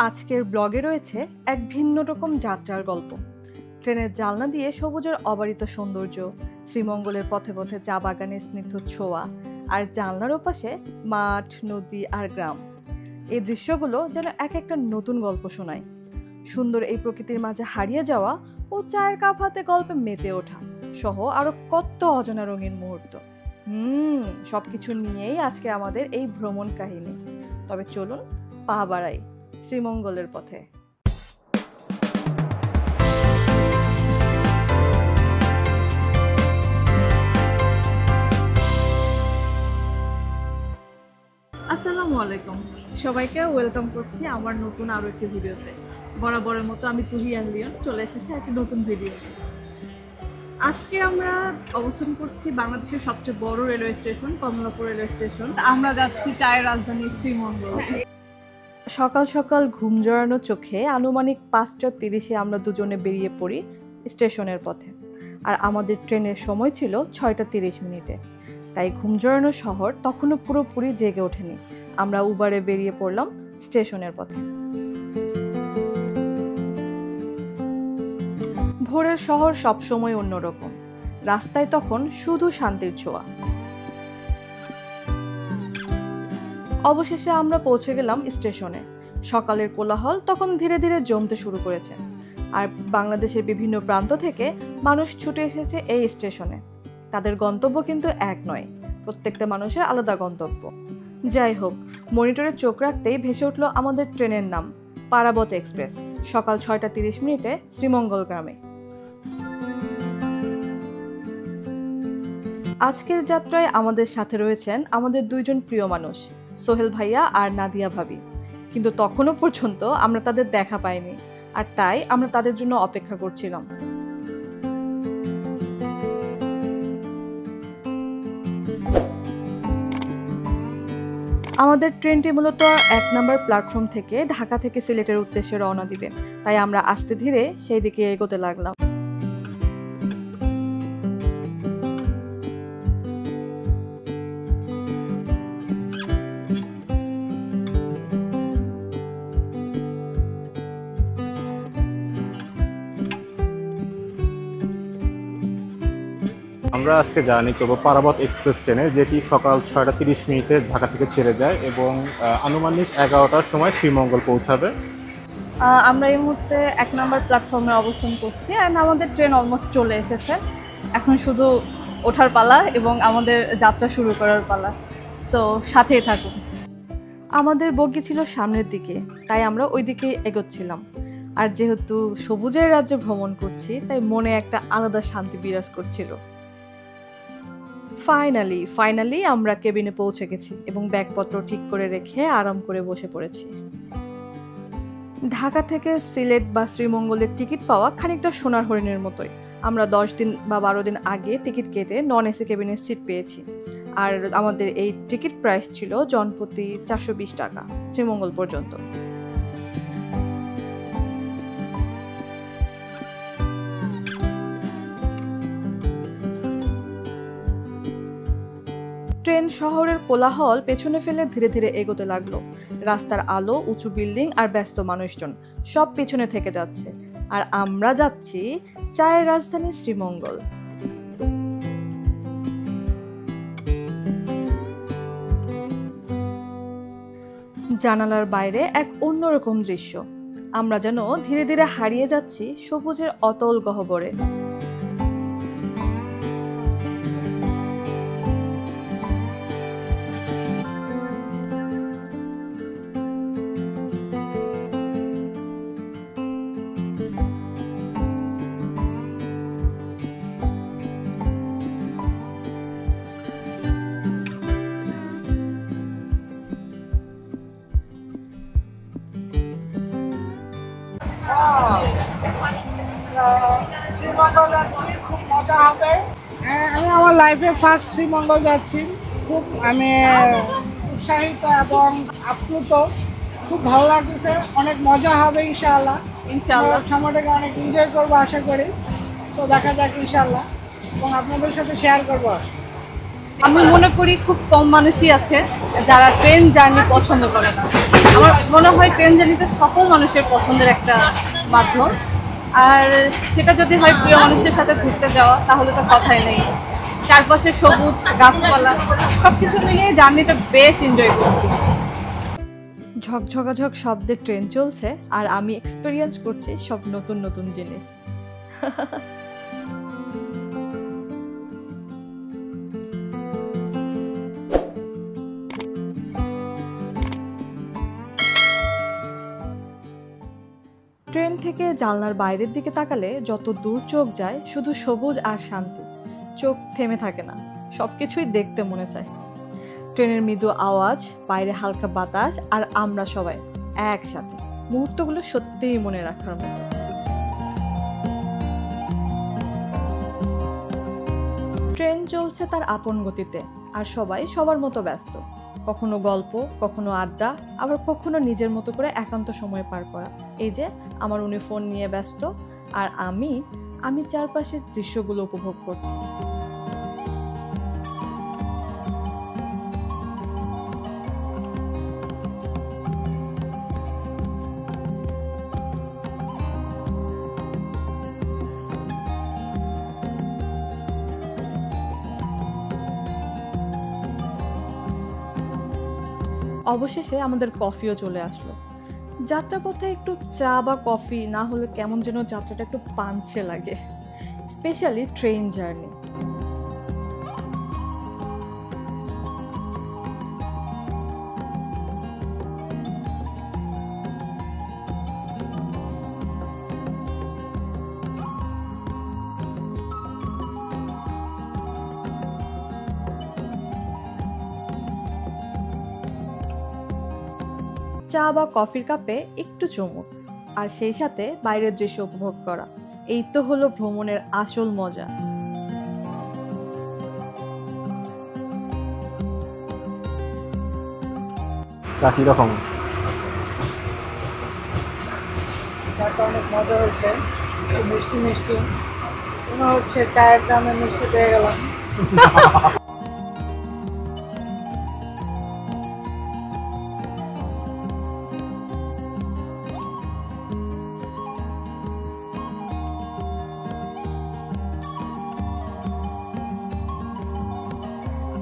আজকের ব্লগে রয়েছে এক ভিন্ন রকম যাত্রার গল্প। ট্রেনের জানলা দিয়ে সবুজের অবারিত সৌন্দর্য, শ্রীমঙ্গলের পথে পথে চা বাগানের স্নিগ্ধ ছোঁয়া, আর জানলার ওপাশে মাঠ, নদী আর গ্রাম। এই দৃশ্যগুলো যেন এক একটা নতুন গল্প শোনায়। সুন্দর এই প্রকৃতির মাঝে হারিয়ে যাওয়া ও চায়ের কাপ হাতে গল্পে মেতে ওঠা সহ আরো কত অজানা রঙিন মুহূর্ত। সবকিছু নিয়েই আজকে আমাদের এই ভ্রমণ কাহিনী। তবে চলুন পা বাড়াই শ্রীমঙ্গলের পথে। আসসালামু আলাইকুম, সবাইকে ওয়েলকাম করছি আমার নতুন আরো একটি ভিডিওতে। বরাবরের মতো আমি তুহি আর লিওন চলে এসেছি একটি নতুন ভিডিও। আজকে আমরা অবস্থান করছি বাংলাদেশের সবচেয়ে বড় railway station Kamalapur railway station. আমরা যাচ্ছি চায়ের রাজধানী শ্রীমঙ্গল। সকাল সকাল ঘুম জড়ানো চোখে আনুমানিক 5:30 আমরা দুজনে বেরিয়ে পড়ি স্টেশনের পথে। আর আমাদের ট্রেনের সময় ছিল 6:30। তাই ঘুম জড়ানো শহর তখনও পুরোপুরি জেগে ওঠেনি। আমরা উবারে বেরিয়ে পড়লাম স্টেশনের পথে। ভোরের শহর সবসময় অন্যরকম। রাস্তায় তখন শুধু শান্তির ছোঁয়া। অবশেষে আমরা পৌঁছে গেলাম স্টেশনে। সকালের কোলাহল তখন ধীরে ধীরে জমতে শুরু করেছে, আর বাংলাদেশের বিভিন্ন প্রান্ত থেকে মানুষ ছুটে এসেছে এই স্টেশনে। তাদের গন্তব্য কিন্তু এক নয়, প্রত্যেকটা মানুষের আলাদা গন্তব্য। যাই হোক, মনিটরে চোখ রাখতেই ভেসে উঠল আমাদের ট্রেনের নাম, পারাবত এক্সপ্রেস। সকাল 6:30 শ্রীমঙ্গল গ্রামে। আজকের যাত্রায় আমাদের সাথে রয়েছেন আমাদের দুইজন প্রিয় মানুষ, সোহেল ভাইয়া আর নাদিয়া ভাবি। কিন্তু তখনও পর্যন্ত আমরা তাদের দেখা পাইনি, আর তাই আমরা তাদের জন্য অপেক্ষা করছিলাম। আমাদের ট্রেনটি মূলত 1 নম্বর প্ল্যাটফর্ম থেকে ঢাকা থেকে সিলেটের উদ্দেশ্যে রওনা দিবে, তাই আমরা আস্তে ধীরে সেই দিকে এগোতে লাগলাম। আমরা আজকে জার্নি করবো পারাবত এক্সপ্রেস ট্রেনে, যেটি সকাল 6:30 ঢাকা থেকে ছেড়ে যায় এবং আনুমানিক 11টার সময় শ্রীমঙ্গল পৌঁছাবে। আমরা এই মুহূর্তে 1 নম্বর প্ল্যাটফর্মে অবস্থান করছি, অ্যান্ড আমাদের ট্রেন অলমোস্ট চলে এসেছে। এখন শুধু ওঠার পালা এবং আমাদের যাত্রা শুরু করার পালা। সো সাথেই থাকুন। আমাদের বগি ছিল সামনের দিকে, তাই আমরা ওই দিকেই এগোচ্ছিলাম। আর যেহেতু সবুজের রাজ্যে ভ্রমণ করছি, তাই মনে একটা আলাদা শান্তি বিরাজ করছিল। ফাইনালি আমরা কেবিনে পৌঁছে গেছি এবং ব্যাগপত্র ঠিক করে রেখে আরাম করে বসে পড়েছি। ঢাকা থেকে সিলেট বা শ্রীমঙ্গলের টিকিট পাওয়া খানিকটা সোনার হরিণের মতোই। আমরা 10 দিন বা 12 দিন আগে টিকিট কেটে নন এসি কেবিনের সিট পেয়েছি। আর আমাদের এই টিকিট প্রাইস ছিল জনপ্রতি 420 টাকা শ্রীমঙ্গল পর্যন্ত। ট্রেন শহরের কোলাহল পেছনে ফেলে ধীরে ধীরে এগোতে লাগলো। রাস্তার আলো, উঁচু বিল্ডিং আর ব্যস্ত মানুষজন সব পেছনে থেকে যাচ্ছে, আর আমরা যাচ্ছি চায়ের রাজধানী শ্রীমঙ্গল। জানালার বাইরে এক অন্যরকম দৃশ্য। আমরা যেন ধীরে ধীরে হারিয়ে যাচ্ছি সবুজের অতল গহ্বরে। শ্রীমঙ্গল যাচ্ছি, খুব মজা হবে। আমি আমার লাইফে ফার্স্ট শ্রীমঙ্গল যাচ্ছি। খুব আমি উৎসাহিত এবং আপ্লুত, খুব ভালো লাগতেছে। অনেক মজা হবে ইনশাআল্লাহ। সময়টাকে অনেক এনজয় করবো আশা করি। তো দেখা যাক ইনশাআল্লাহ, এবং আপনাদের সাথে শেয়ার করবো। আমি মনে করি খুব কম মানুষই আছে যারা ট্রেন জার্নি পছন্দ করে না। আমার মনে হয় ট্রেন জার্নিতে সকল মানুষের পছন্দের একটা মাধ্যম। আর সেটা যদি হয় প্রিয় মানুষের সাথে ঘুরতে যাওয়া, তাহলে তো কথাই নেই। চারপাশে সবুজ, গাছপালা, সবকিছু মিলিয়ে জার্নিটা বেশ এনজয় করছি। ঝকঝকাঝক শব্দের ট্রেন চলছে আর আমি এক্সপেরিয়েন্স করছি সব নতুন নতুন জিনিস। ট্রেন থেকে জানলার বাইরের দিকে তাকালে যত দূর চোখ যায় শুধু সবুজ আর শান্তি, চোখ থেমে থাকে না, সবকিছুই দেখতে মনে চায়। ট্রেনের মৃদু আওয়াজ, বাইরে হালকা বাতাস আর আমরা সবাই একসাথে, মুহূর্তগুলো সত্যিই মনে রাখার মতো। ট্রেন চলছে তার আপন গতিতে আর সবাই সবার মতো ব্যস্ত, কখনো গল্প, কখনো আড্ডা, আবার কখনো নিজের মতো করে একান্ত সময় পার করা। এই যে আমার উনি ফোন নিয়ে ব্যস্ত আর আমি চারপাশের দৃশ্যগুলো উপভোগ করছি। অবশেষে আমাদের কফিও চলে আসলো। যাত্রাপথে একটু চা বা কফি না হলে কেমন যেন যাত্রাটা একটু পাঞ্চে লাগে, স্পেশালি ট্রেন জার্নি। চা বা কফির কাপে একটু চুমুক আর সেই সাথে বাইরের দৃশ্য উপভোগ করা, এই তো হলো ভ্রমণের আসল মজা। কিরকম? চাটা অনেক মজা হয়েছে, মিষ্টি মিষ্টি মনে হচ্ছে চায়ের দামে মিষ্টি পেয়ে গেলাম।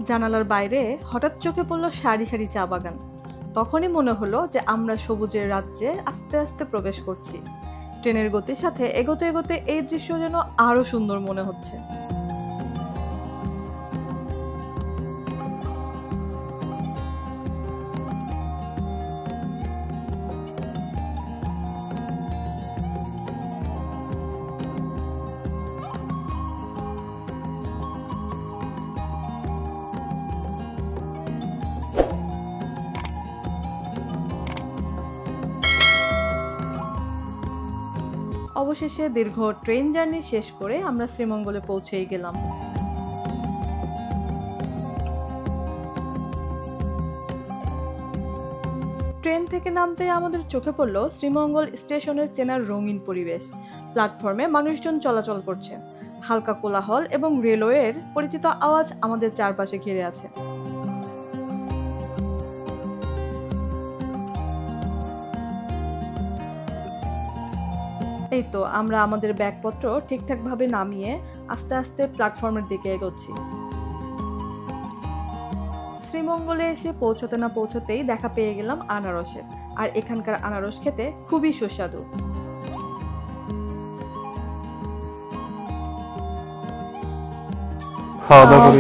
জানালার বাইরে হঠাৎ চোখে পড়লো সারি সারি চা বাগান। তখনই মনে হলো যে আমরা সবুজের রাজ্যে আস্তে আস্তে প্রবেশ করছি। ট্রেনের গতির সাথে এগোতে এগোতে এই দৃশ্য যেন আরো সুন্দর মনে হচ্ছে। অবশেষে দীর্ঘ ট্রেন জার্নি শেষ করে আমরা শ্রীমঙ্গলে পৌঁছেই গেলাম। ট্রেন থেকে নামতে আমাদের চোখে পড়ল শ্রীমঙ্গল স্টেশনের চেনার রঙিন পরিবেশ। প্ল্যাটফর্মে মানুষজন চলাচল করছে, হালকা কোলাহল এবং রেলওয়ের পরিচিত আওয়াজ আমাদের চারপাশে ঘিরে আছে। এই তো আমরা আমাদের ব্যাগপত্র ঠিকঠাকভাবে নামিয়ে আস্তে আস্তে প্ল্যাটফর্মের দিকে এগোচ্ছি। শ্রীমঙ্গলে এসে পৌঁছতে না পৌঁছতেই দেখা পেয়ে গেলাম আনারসের, আর এখানকার আনারস খেতে খুবই সুস্বাদু।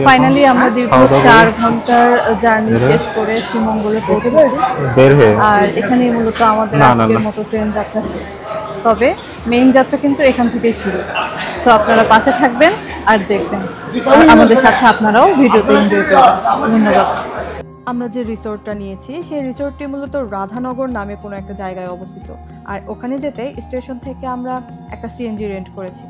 ফাইনালি আমরা দীর্ঘ 4 ঘন্টার জার্নি শেষ করে শ্রীমঙ্গলে পৌঁছেছি। আর এখানেই মূলত আমাদের আজকের মতো ট্রেন যাত্রা শেষ। তবে মেইন যাত্রা কিন্তু এখান থেকেই শুরু। সো আপনারা পাশে থাকবেন আর দেখবেন, আমাদের সাথে আপনারাও ভিডিওতে এনজয় করবেন। ধন্যবাদ। আমরা যে রিসোর্টটা নিয়েছি সেই রিসোর্টটি মূলত রাধানগর নামে কোনো একটা জায়গায় অবস্থিত, আর ওখানে যেতে স্টেশন থেকে আমরা একটা সিএনজি রেন্ট করেছি।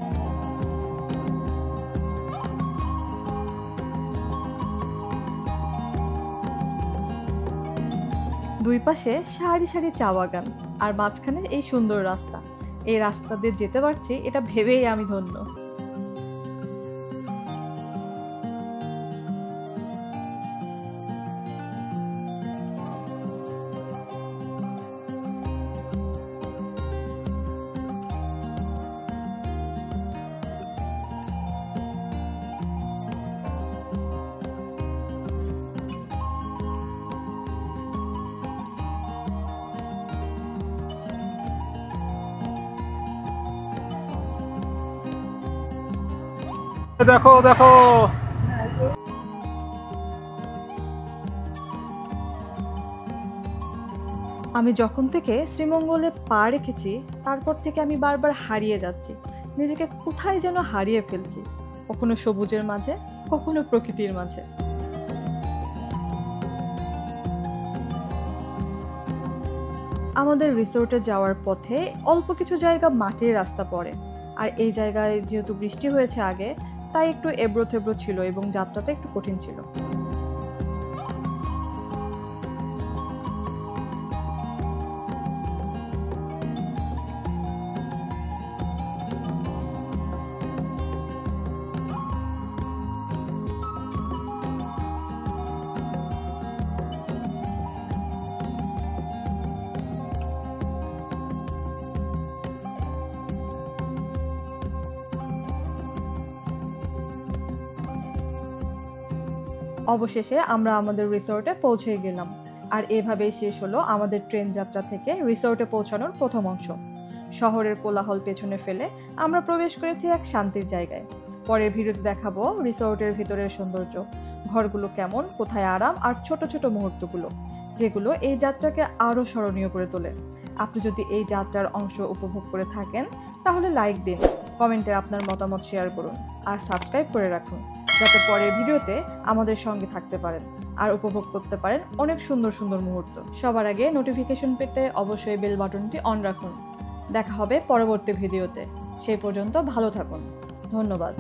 দুই পাশে সারি সারি চা বাগান আর মাঝখানে এই সুন্দর রাস্তা। এই রাস্তা দিয়ে যেতে পারছি এটা ভেবেই আমি ধন্য। দেখো দেখো আমি যখন থেকে শ্রীমঙ্গলে পা রেখেছি তারপর থেকে আমি বারবার হারিয়ে যাচ্ছি, নিজেকে কোথায় যেন হারিয়ে ফেলছি, কখনো সবুজের মাঝে, কখনো প্রকৃতির মাঝে। আমাদের রিসোর্টে যাওয়ার পথে অল্প কিছু জায়গা মাটির রাস্তা পড়ে, আর এই জায়গায় যেহেতু বৃষ্টি হয়েছে আগে, তাই একটু এবড়ো থেবড়ো ছিল এবং যাত্রাটা একটু কঠিন ছিল। অবশেষে আমরা আমাদের রিসোর্টে পৌঁছে গেলাম, আর এভাবেই শেষ হলো আমাদের ট্রেন যাত্রা থেকে রিসোর্টে পৌঁছানোর প্রথম অংশ। শহরের কোলাহল পেছনে ফেলে আমরা প্রবেশ করেছি এক শান্তির জায়গায়। পরের ভিডিওতে দেখাবো রিসোর্টের ভিতরের সৌন্দর্য, ঘরগুলো কেমন, কোথায় আরাম, আর ছোট ছোট মুহূর্তগুলো যেগুলো এই যাত্রাকে আরও স্মরণীয় করে তোলে। আপনি যদি এই যাত্রার অংশ উপভোগ করে থাকেন তাহলে লাইক দিন, কমেন্টে আপনার মতামত শেয়ার করুন, আর সাবস্ক্রাইব করে রাখুন যাতে পরের ভিডিওতে আমাদের সঙ্গে থাকতে পারেন আর উপভোগ করতে পারেন অনেক সুন্দর সুন্দর মুহূর্ত। সবার আগে নোটিফিকেশন পেতে অবশ্যই বেল বাটনটি অন রাখুন। দেখা হবে পরবর্তী ভিডিওতে, সেই পর্যন্ত ভালো থাকুন। ধন্যবাদ।